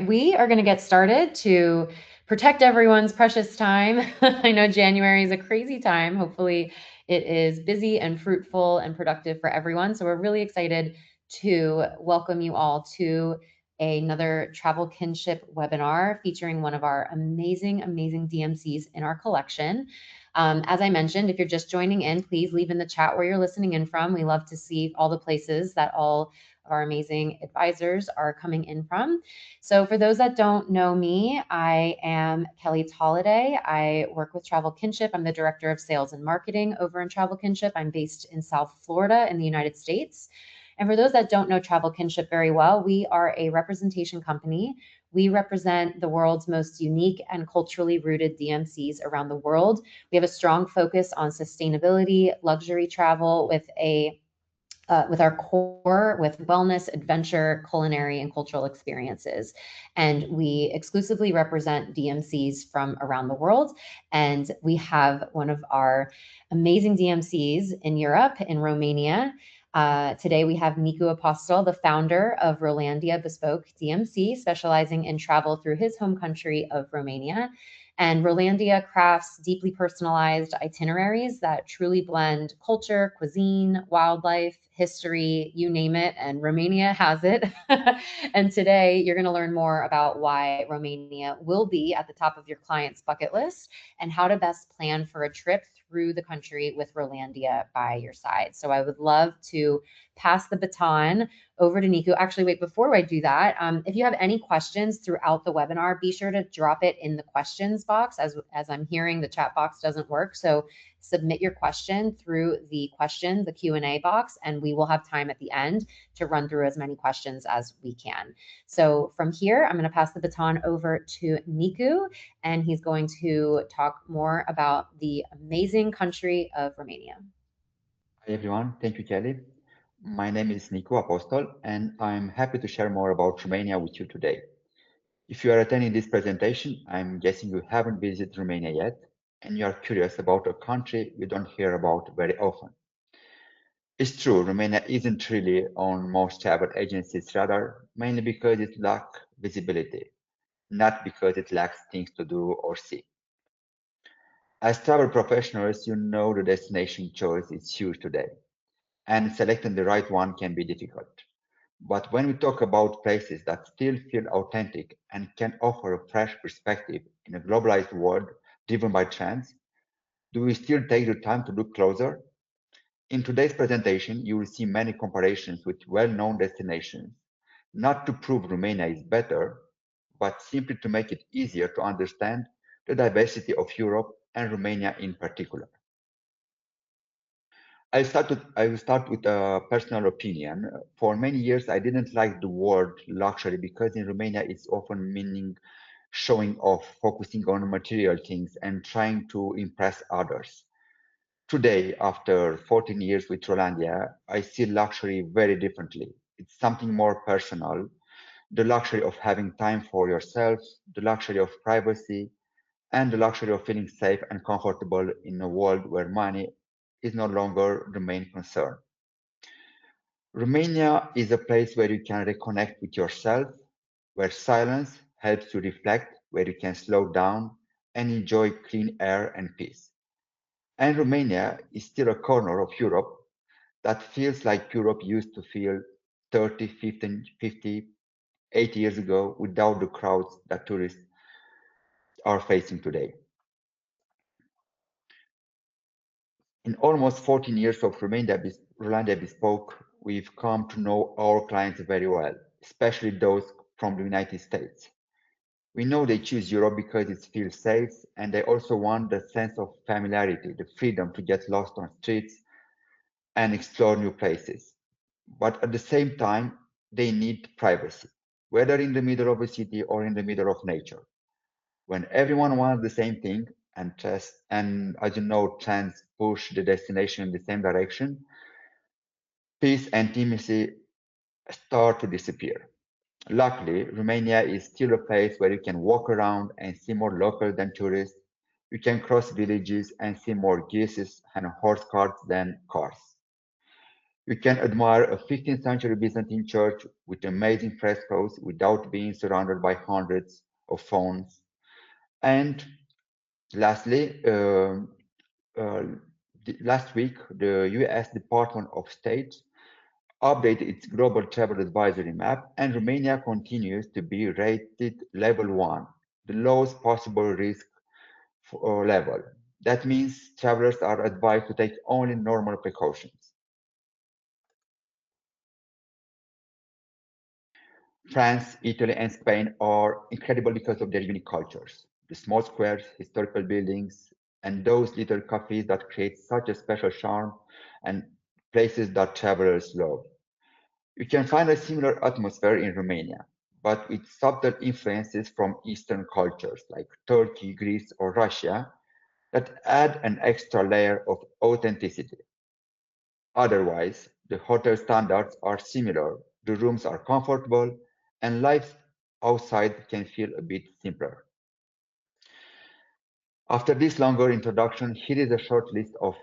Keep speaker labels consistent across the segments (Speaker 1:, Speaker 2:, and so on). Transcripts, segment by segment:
Speaker 1: right, we are going to get started to protect everyone's precious time. I know January is a crazy time. Hopefully, it is busy and fruitful and productive for everyone. So, we're really excited to welcome you all to another travel kinship webinar featuring one of our amazing DMCs in our collection. As I mentioned, if you're just joining in, please leave in the chat where you're listening in from. We love to see all the places that all of our amazing advisors are coming in from. So for those that don't know me, I am Kelly Tolliday. I work with Travel Kinship. I'm the Director of Sales and Marketing over in Travel Kinship. I'm based in South Florida in the United States. And for those that don't know Travel Kinship very well, we are a representation company. We represent the world's most unique and culturally rooted DMCs around the world. We have a strong focus on sustainability, luxury travel with our core with wellness, adventure, culinary, and cultural experiences. And we exclusively represent DMCs from around the world. And we have one of our amazing DMCs in Europe, in Romania. Today we have Nicu Apostol, the founder of Rolandia Bespoke DMC, specializing in travel through his home country of Romania. And Rolandia crafts deeply personalized itineraries that truly blend culture, cuisine, wildlife, history, you name it, and Romania has it. And today you're going to learn more about why Romania will be at the top of your client's bucket list and how to best plan for a trip through the country with Rolandia by your side. So I would love to pass the baton over to Nicu. Actually, wait, before I do that, if you have any questions throughout the webinar, be sure to drop it in the questions box. As I'm hearing, the chat box doesn't work. So submit your question through the Q&A box, and we will have time at the end to run through as many questions as we can. So from here, I'm going to pass the baton over to Nicu, and he's going to talk more about the amazing country of Romania.
Speaker 2: Hi everyone, thank you, Kelly. My name is Nicu Apostol, and I'm happy to share more about Romania with you today. If you are attending this presentation, I'm guessing you haven't visited Romania yet, and you are curious about a country you don't hear about very often. It's true, Romania isn't really on most travel agencies' radar, mainly because it lacks visibility, not because it lacks things to do or see. As travel professionals, you know the destination choice is huge today, and selecting the right one can be difficult. But when we talk about places that still feel authentic and can offer a fresh perspective in a globalized world driven by trends, do we still take the time to look closer? In today's presentation, you will see many comparisons with well-known destinations, not to prove Romania is better, but simply to make it easier to understand the diversity of Europe and Romania in particular. I will start with a personal opinion. For many years, I didn't like the word luxury because in Romania it's often meaning showing off, focusing on material things and trying to impress others. Today, after 14 years with Rolandia, I see luxury very differently. It's something more personal, the luxury of having time for yourself, the luxury of privacy, and the luxury of feeling safe and comfortable in a world where money is no longer the main concern. Romania is a place where you can reconnect with yourself, where silence helps you reflect, where you can slow down and enjoy clean air and peace. And Romania is still a corner of Europe that feels like Europe used to feel 30, 15, 50, 80 years ago without the crowds that tourists are facing today. In almost 14 years of Rolandia Bespoke, we've come to know our clients very well, especially those from the United States. We know they choose Europe because it feels safe, and they also want the sense of familiarity, the freedom to get lost on streets and explore new places. But at the same time, they need privacy, whether in the middle of a city or in the middle of nature. When everyone wants the same thing, and as you know, trends push the destination in the same direction, peace and intimacy start to disappear. Luckily, Romania is still a place where you can walk around and see more locals than tourists. You can cross villages and see more geese and horse carts than cars. You can admire a 15th century Byzantine church with amazing frescoes without being surrounded by hundreds of phones. And lastly, uh, last week, the US Department of State updated its global travel advisory map, and Romania continues to be rated level 1, the lowest possible risk level. That means travelers are advised to take only normal precautions. France, Italy, and Spain are incredible because of their unique cultures. The small squares, historical buildings, and those little cafes that create such a special charm and places that travelers love. You can find a similar atmosphere in Romania, but with subtle influences from Eastern cultures like Turkey, Greece, or Russia that add an extra layer of authenticity. Otherwise, the hotel standards are similar, the rooms are comfortable, and life outside can feel a bit simpler. After this longer introduction, here is a short list of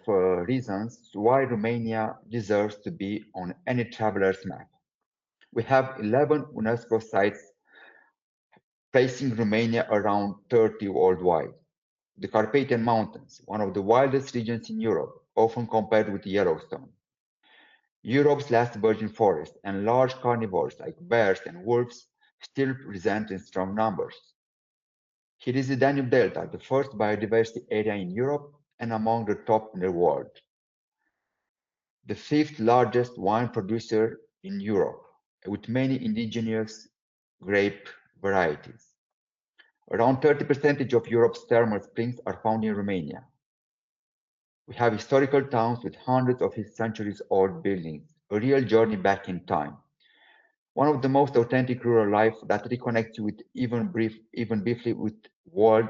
Speaker 2: reasons why Romania deserves to be on any traveler's map. We have 11 UNESCO sites placing Romania around 30 worldwide. The Carpathian Mountains, one of the wildest regions in Europe, often compared with Yellowstone. Europe's last virgin forest and large carnivores like bears and wolves still present in strong numbers. Here is the Danube Delta, the first biodiversity area in Europe and among the top in the world. The fifth largest wine producer in Europe, with many indigenous grape varieties. Around 30% of Europe's thermal springs are found in Romania. We have historical towns with hundreds of centuries-old buildings, a real journey back in time. One of the most authentic rural life that reconnects you with even briefly with world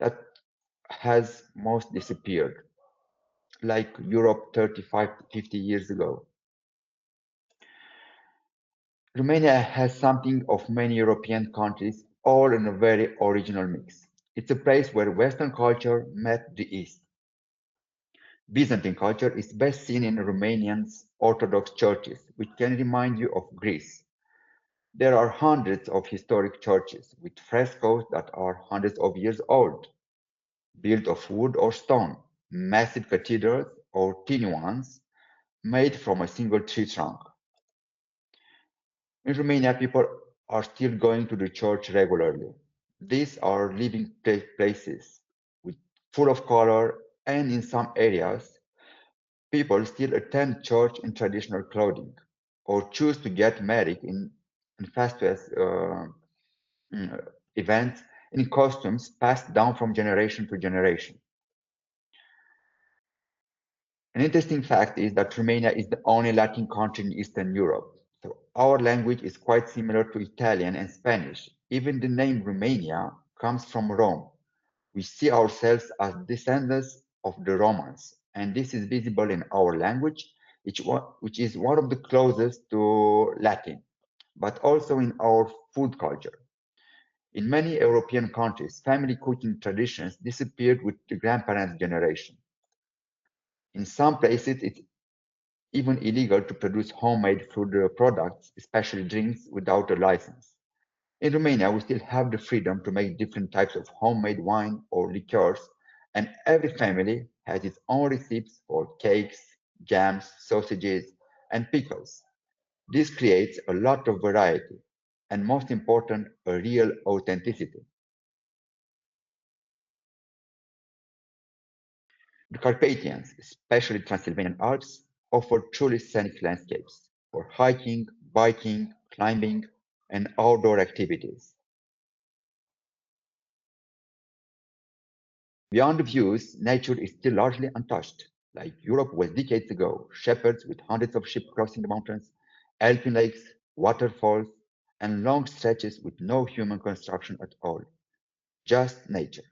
Speaker 2: that has most disappeared, like Europe 35, 50 years ago. Romania has something of many European countries, all in a very original mix. It's a place where Western culture met the East. Byzantine culture is best seen in Romanian's Orthodox churches, which can remind you of Greece. There are hundreds of historic churches with frescoes that are hundreds of years old, built of wood or stone, massive cathedrals or tiny ones made from a single tree trunk. In Romania, people are still going to the church regularly. These are living places with full of color, and in some areas, people still attend church in traditional clothing or choose to get married in fast-paced mm, events in costumes passed down from generation to generation. An interesting fact is that Romania is the only Latin country in Eastern Europe. So our language is quite similar to Italian and Spanish. Even the name Romania comes from Rome. We see ourselves as descendants of the Romans, and this is visible in our language, which is one of the closest to Latin, but also in our food culture. In many European countries, family cooking traditions disappeared with the grandparents' generation. In some places, it's even illegal to produce homemade food products, especially drinks, without a license. In Romania, we still have the freedom to make different types of homemade wine or liqueurs, and every family has its own recipes for cakes, jams, sausages, and pickles. This creates a lot of variety, and most important, a real authenticity. The Carpathians, especially Transylvanian Alps, offer truly scenic landscapes for hiking, biking, climbing, and outdoor activities. Beyond the views, nature is still largely untouched. Like Europe was decades ago, shepherds with hundreds of sheep crossing the mountains, alpine lakes, waterfalls, and long stretches with no human construction at all, just nature.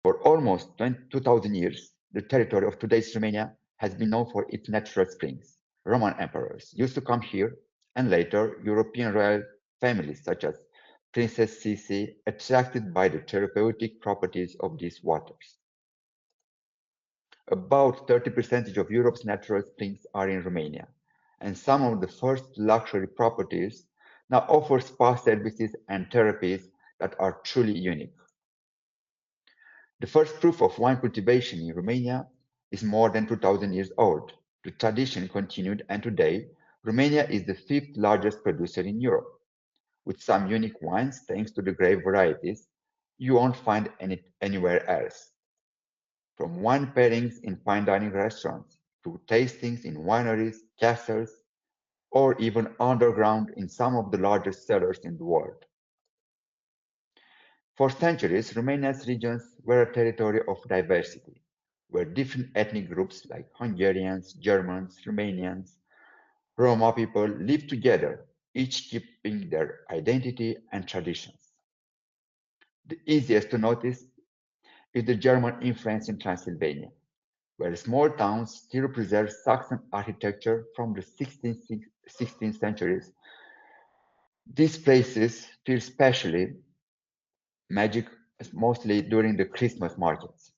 Speaker 2: For almost 2,000 years, the territory of today's Romania has been known for its natural springs. Roman emperors used to come here, and later European royal families such as Princess Sisi attracted by the therapeutic properties of these waters. About 30% of Europe's natural springs are in Romania, and some of the first luxury properties now offer spa services and therapies that are truly unique. The first proof of wine cultivation in Romania is more than 2,000 years old. The tradition continued, and today, Romania is the fifth largest producer in Europe, with some unique wines thanks to the grape varieties you won't find anywhere else. From wine pairings in fine dining restaurants to tastings in wineries, castles, or even underground in some of the largest cellars in the world. For centuries, Romania's regions were a territory of diversity, where different ethnic groups like Hungarians, Germans, Romanians, Roma people lived together, each keeping their identity and traditions. The easiest to notice is the German influence in Transylvania, where small towns still preserve Saxon architecture from the 16th centuries. These places feel especially magic, mostly during the Christmas markets.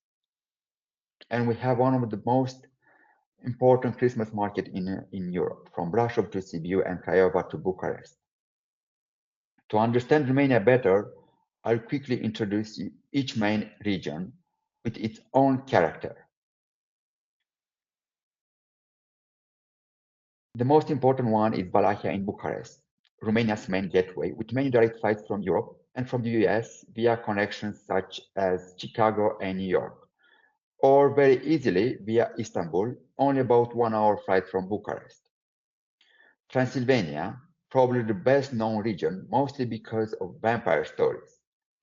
Speaker 2: And we have one of the most important Christmas market in Europe, from Brașov to Sibiu and Craiova to Bucharest. To understand Romania better, I'll quickly introduce each main region with its own character. The most important one is Valahia in Bucharest, Romania's main gateway, with many direct flights from Europe and from the US via connections such as Chicago and New York, or very easily via Istanbul, only about 1 hour flight from Bucharest. Transylvania, probably the best known region, mostly because of vampire stories.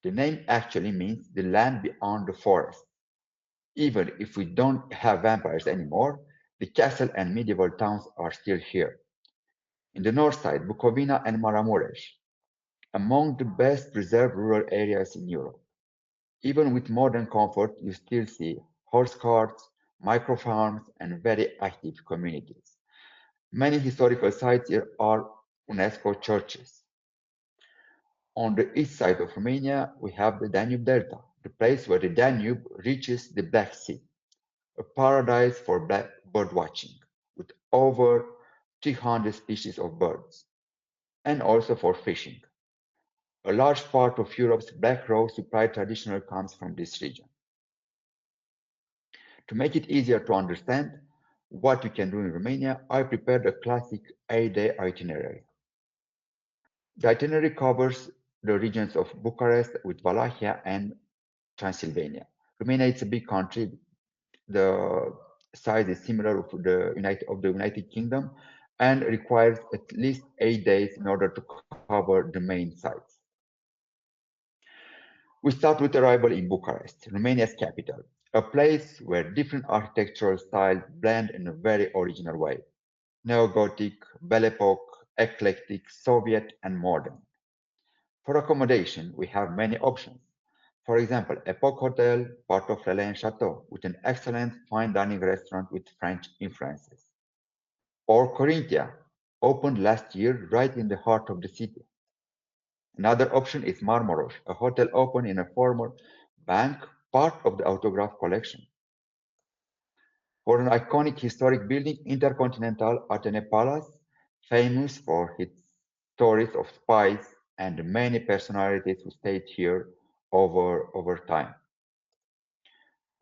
Speaker 2: The name actually means the land beyond the forest. Even if we don't have vampires anymore, the castle and medieval towns are still here. In the north side, Bukovina and Maramuresh, among the best preserved rural areas in Europe. Even with modern comfort, you still see horse carts, micro-farms, and very active communities. Many historical sites here are UNESCO churches. On the east side of Romania, we have the Danube Delta, the place where the Danube reaches the Black Sea, a paradise for bird watching, with over 300 species of birds, and also for fishing. A large part of Europe's black rose supply traditionally comes from this region. To make it easier to understand what you can do in Romania, I prepared a classic 8-day itinerary. The itinerary covers the regions of Bucharest with Wallachia and Transylvania. Romania is a big country. The size is similar of the United Kingdom and requires at least 8 days in order to cover the main sites. We start with arrival in Bucharest, Romania's capital, a place where different architectural styles blend in a very original way. Neo-Gothic, Belle Epoque, eclectic, Soviet, and modern. For accommodation, we have many options. For example, Epoch Hotel, part of Relais Chateau, with an excellent fine dining restaurant with French influences. Or Corinthia, opened last year right in the heart of the city. Another option is Marmaros, a hotel open in a former bank, part of the autograph collection. For an iconic historic building, Intercontinental Athene Palace, famous for its stories of spies and the many personalities who stayed here over time.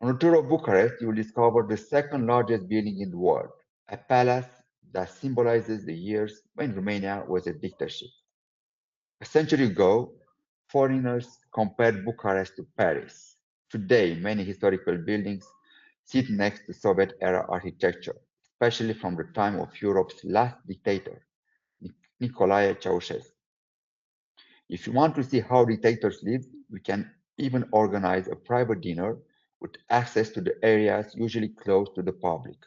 Speaker 2: On a tour of Bucharest, you will discover the second largest building in the world, a palace that symbolizes the years when Romania was a dictatorship. A century ago, foreigners compared Bucharest to Paris. Today, many historical buildings sit next to Soviet-era architecture, especially from the time of Europe's last dictator, Nicolae Ceausescu. If you want to see how dictators lived, we can even organize a private dinner with access to the areas usually closed to the public.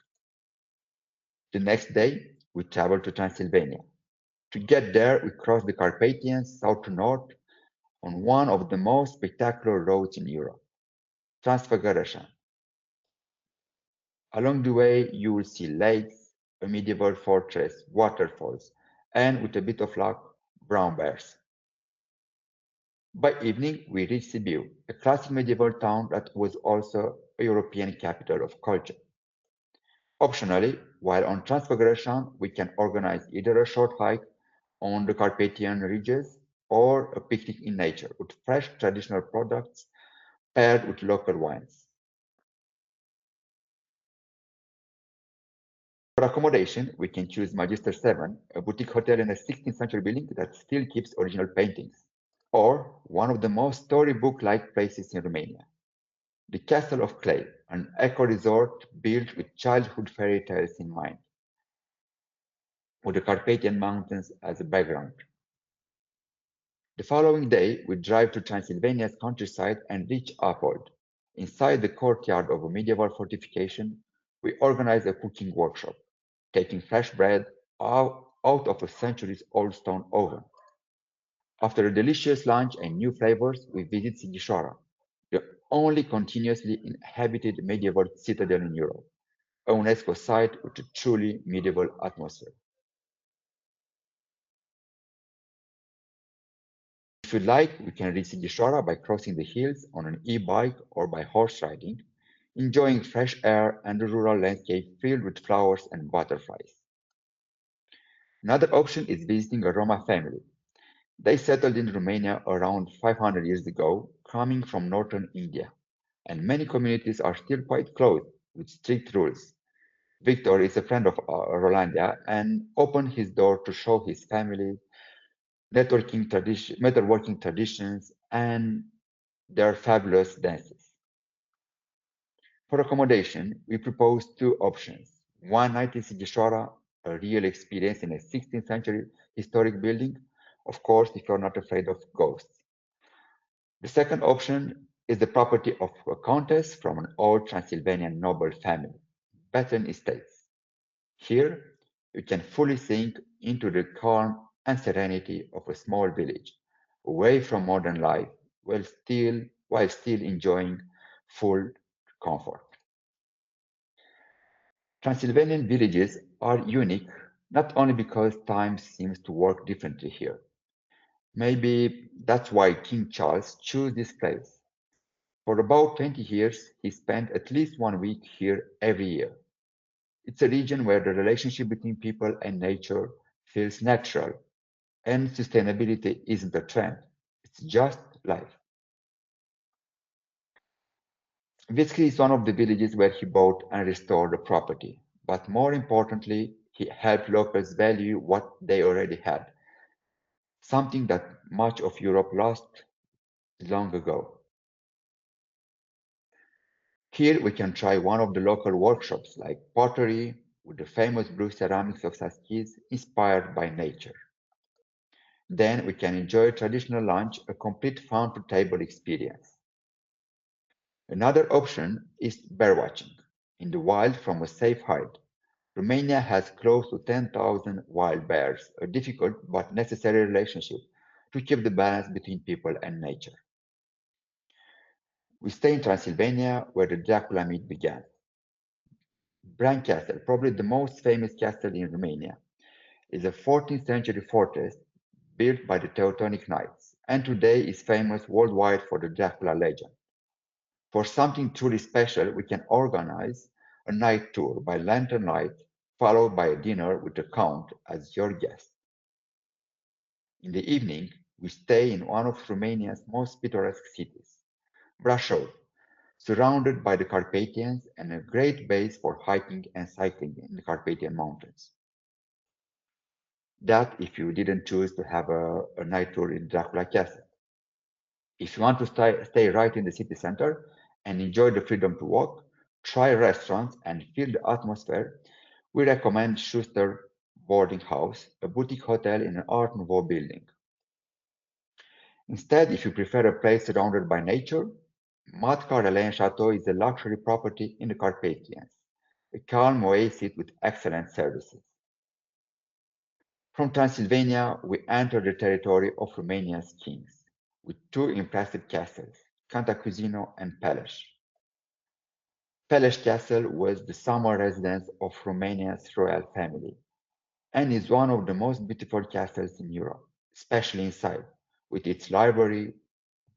Speaker 2: The next day, we travel to Transylvania. To get there, we cross the Carpathians south to north on one of the most spectacular roads in Europe, Transfăgărășan. Along the way, you will see lakes, a medieval fortress, waterfalls, and with a bit of luck, brown bears. By evening, we reach Sibiu, a classic medieval town that was also a European capital of culture. Optionally, while on Transfiguration, we can organize either a short hike on the Carpathian ridges or a picnic in nature with fresh traditional products paired with local wines. For accommodation, we can choose Magister 7, a boutique hotel in a 16th century building that still keeps original paintings, or one of the most storybook-like places in Romania, the Castle of Clay, an eco-resort built with childhood fairy tales in mind, with the Carpathian Mountains as a background. The following day, we drive to Transylvania's countryside and reach Apostol. Inside the courtyard of a medieval fortification, we organize a cooking workshop, taking fresh bread out of a centuries-old stone oven. After a delicious lunch and new flavors, we visit Sighișoara, the only continuously inhabited medieval citadel in Europe, a UNESCO site with a truly medieval atmosphere. If you'd like, we can reach Sighișoara by crossing the hills on an e-bike or by horse riding, enjoying fresh air and a rural landscape filled with flowers and butterflies. Another option is visiting a Roma family. They settled in Romania around 500 years ago, coming from northern India, and many communities are still quite close with strict rules. Victor is a friend of Rolandia and opened his door to show his family metalworking traditions and their fabulous dances. For accommodation, we propose two options. One night in Sighișoara, a real experience in a 16th century historic building, of course, if you're not afraid of ghosts. The second option is the property of a countess from an old Transylvanian noble family, Bethan Estates. Here, you can fully sink into the calm and serenity of a small village, away from modern life, while still enjoying full comfort. Transylvanian villages are unique not only because time seems to work differently here. Maybe that's why King Charles chose this place. For about 20 years, he spent at least 1 week here every year. It's a region where the relationship between people and nature feels natural, and sustainability isn't a trend, it's just life. Visky is one of the villages where he bought and restored the property, but more importantly, he helped locals value what they already had, something that much of Europe lost long ago. Here we can try one of the local workshops like pottery with the famous blue ceramics of Saskis inspired by nature. Then we can enjoy a traditional lunch, a complete farm to table experience. Another option is bear watching in the wild from a safe hide. Romania has close to 10,000 wild bears, a difficult but necessary relationship to keep the balance between people and nature. We stay in Transylvania where the Dracula myth began. Bran Castle, probably the most famous castle in Romania, is a 14th century fortress built by the Teutonic Knights and today is famous worldwide for the Dracula legend. For something truly special, we can organize a night tour by lantern light, followed by a dinner with the Count as your guest. In the evening, we stay in one of Romania's most picturesque cities, Brașov, surrounded by the Carpathians and a great base for hiking and cycling in the Carpathian Mountains. That if you didn't choose to have a night tour in Dracula Castle. If you want to stay right in the city center and enjoy the freedom to walk, try restaurants, and feel the atmosphere, we recommend Schuster Boarding House, a boutique hotel in an Art Nouveau building. Instead, if you prefer a place surrounded by nature, Matcar Alen Chateau is a luxury property in the Carpathians, a calm oasis with excellent services. From Transylvania, we enter the territory of Romania's kings, with two impressive castles, Cantacuzino and Peleș. Peleș Castle was the summer residence of Romania's royal family and is one of the most beautiful castles in Europe, especially inside, with its library,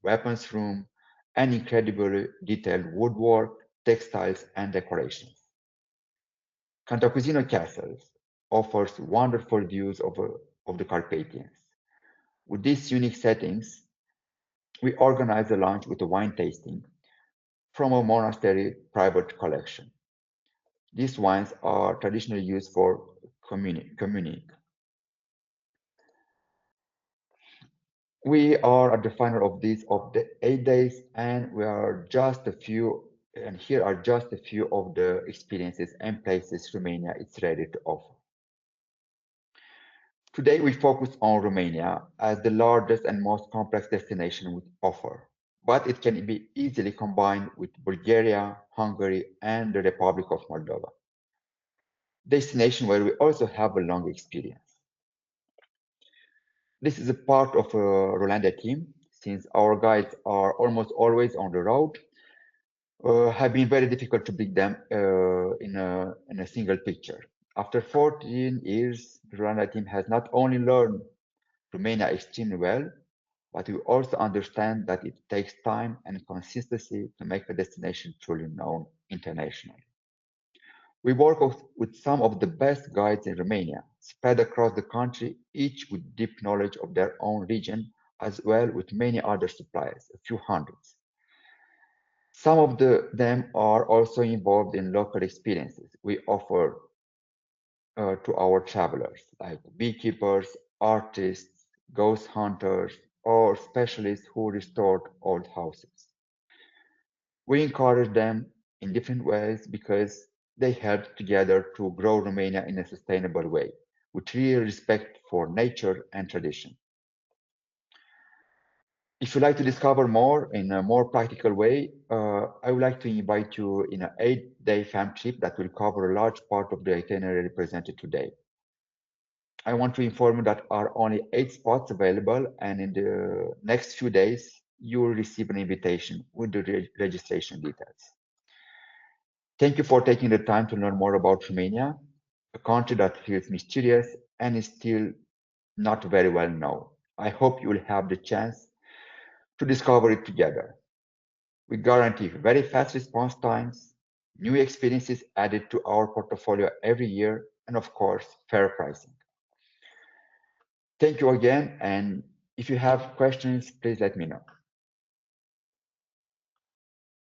Speaker 2: weapons room, and incredibly detailed woodwork, textiles, and decorations. Cantacuzino Castles offers wonderful views of the Carpathians. With these unique settings, we organize a lunch with a wine tasting from a monastery private collection. These wines are traditionally used for communing. We are at the final of the 8 days, and here are just a few of the experiences and places Romania is ready to offer. Today we focus on Romania as the largest and most complex destination we offer, but it can be easily combined with Bulgaria, Hungary, and the Republic of Moldova, destination where we also have a long experience. This is a part of a Rolandia team, since our guides are almost always on the road, have been very difficult to bring them in a single picture. After 14 years, the Rolandia team has not only learned Romania extremely well, but we also understand that it takes time and consistency to make a destination truly known internationally. We work with some of the best guides in Romania, spread across the country, each with deep knowledge of their own region, as well with many other suppliers, a few hundreds. Some of them are also involved in local experiences we offer to our travelers, like beekeepers, artists, ghost hunters, or specialists who restored old houses. We encourage them in different ways because they help together to grow Romania in a sustainable way, with real respect for nature and tradition. If you'd like to discover more in a more practical way, I would like to invite you in an 8-day fam trip that will cover a large part of the itinerary presented today. I want to inform you that are only 8 spots available, and in the next few days, you will receive an invitation with the registration details. Thank you for taking the time to learn more about Romania, a country that feels mysterious and is still not very well known. I hope you will have the chance to discover it together. We guarantee very fast response times, new experiences added to our portfolio every year, and of course, fair pricing. Thank you again, and if you have questions, please let me know.